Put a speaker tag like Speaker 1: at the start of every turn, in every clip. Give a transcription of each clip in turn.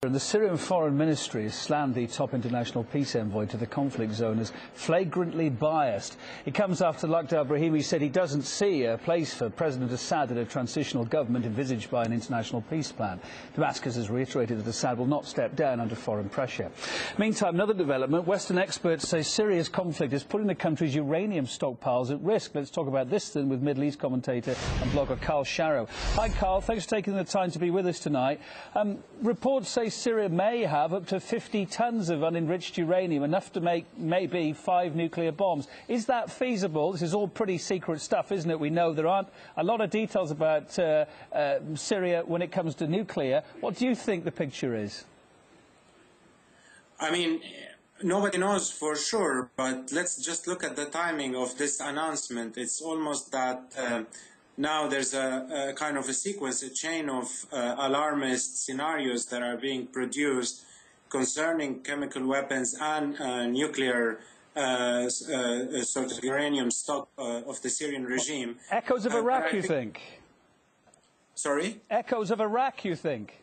Speaker 1: The Syrian Foreign Ministry has slammed the top international peace envoy to the conflict zone as flagrantly biased. It comes after Lakhdar Brahimi said he doesn't see a place for President Assad in a transitional government envisaged by an international peace plan. Damascus has reiterated that Assad will not step down under foreign pressure. Meantime, another development. Western experts say Syria's conflict is putting the country's uranium stockpiles at risk. Let's talk about this then with Middle East commentator and blogger Carl Sharrow. Hi, Carl. Thanks for taking the time to be with us tonight. Reports say Syria may have up to 50 tons of unenriched uranium, enough to make maybe 5 nuclear bombs. Is that feasible? This is all pretty secret stuff, isn't it? We know there aren't a lot of details about Syria when it comes to nuclear. What do you think the picture is?
Speaker 2: I mean, nobody knows for sure, but let's just look at the timing of this announcement. It's almost that now there's a kind of a sequence, a chain of alarmist scenarios that are being produced concerning chemical weapons and nuclear sort of uranium stock of the Syrian regime.
Speaker 1: Echoes of Iraq, you think?
Speaker 2: Sorry?
Speaker 1: Echoes of Iraq, you think?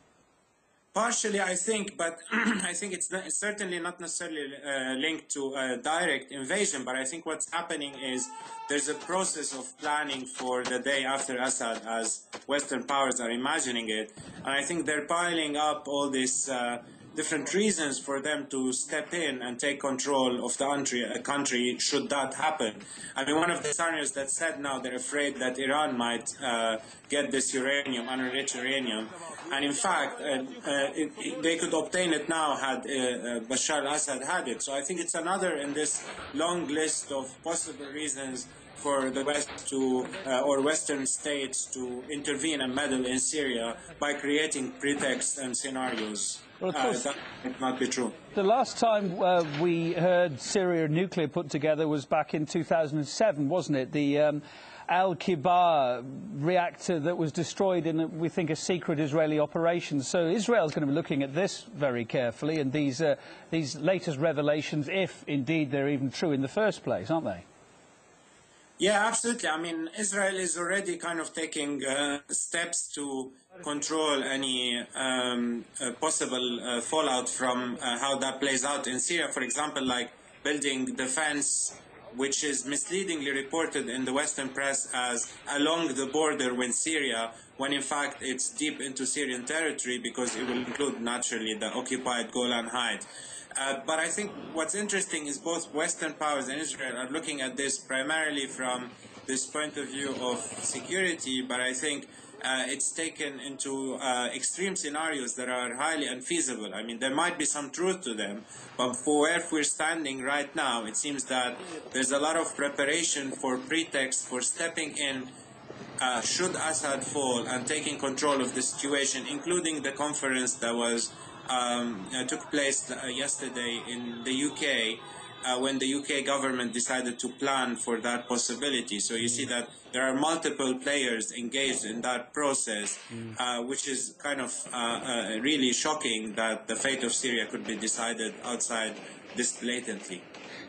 Speaker 2: Partially, I think, but I think it's certainly not necessarily linked to a direct invasion. But I think what's happening is there's a process of planning for the day after Assad, as Western powers are imagining it. And I think they're piling up all these different reasons for them to step in and take control of the country should that happen. I mean, one of the scenarios that said now they're afraid that Iran might get this uranium, unenriched uranium. And in fact, they could obtain it now had Bashar al-Assad had it. So I think it's another in this long list of possible reasons for the West to, or Western states to intervene and meddle in Syria by creating pretexts and scenarios.
Speaker 1: Well,
Speaker 2: that might not be true.
Speaker 1: The last time we heard Syria nuclear put together was back in 2007, wasn't it? The Al-Kibar reactor that was destroyed in, we think, a secret Israeli operation. So Israel's going to be looking at this very carefully, and these latest revelations, if indeed they're even true in the first place, aren't they?
Speaker 2: Yeah, absolutely. I mean, Israel is already kind of taking steps to control any possible fallout from how that plays out in Syria. For example, like building defense, which is misleadingly reported in the Western press as along the border with Syria, when in fact it's deep into Syrian territory because it will include naturally the occupied Golan Heights. But I think what's interesting is both Western powers and Israel are looking at this primarily from this point of view of security, but I think it's taken into extreme scenarios that are highly unfeasible. I mean, there might be some truth to them, but for where we're standing right now, it seems that there's a lot of preparation for pretext for stepping in should Assad fall and taking control of the situation, including the conference that was took place yesterday in the UK when the UK government decided to plan for that possibility. So you see that there are multiple players engaged in that process, which is kind of really shocking that the fate of Syria could be decided outside this blatantly.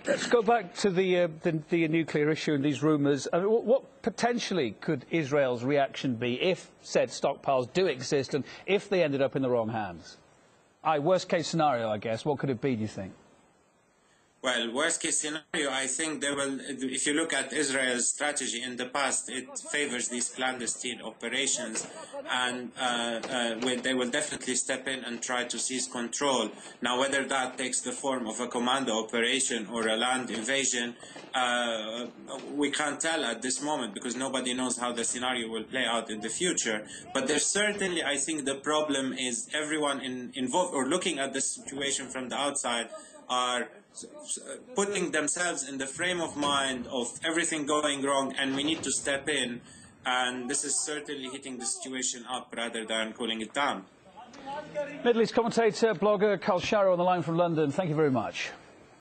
Speaker 1: Let's go back to the nuclear issue and these rumours. I mean, what potentially could Israel's reaction be if said stockpiles do exist and if they ended up in the wrong hands? Worst case scenario, I guess. What could it be, do you think?
Speaker 2: Well, worst case scenario, I think they will, if you look at Israel's strategy in the past, it favors these clandestine operations, and they will definitely step in and try to seize control. Now, whether that takes the form of a commando operation or a land invasion, we can't tell at this moment because nobody knows how the scenario will play out in the future. But there's certainly, I think the problem is everyone involved or looking at the situation from the outside are putting themselves in the frame of mind of everything going wrong and we need to step in, and this is certainly hitting the situation up rather than cooling it down.
Speaker 1: Middle East commentator, blogger Carl Sharrow on the line from London. Thank you very much.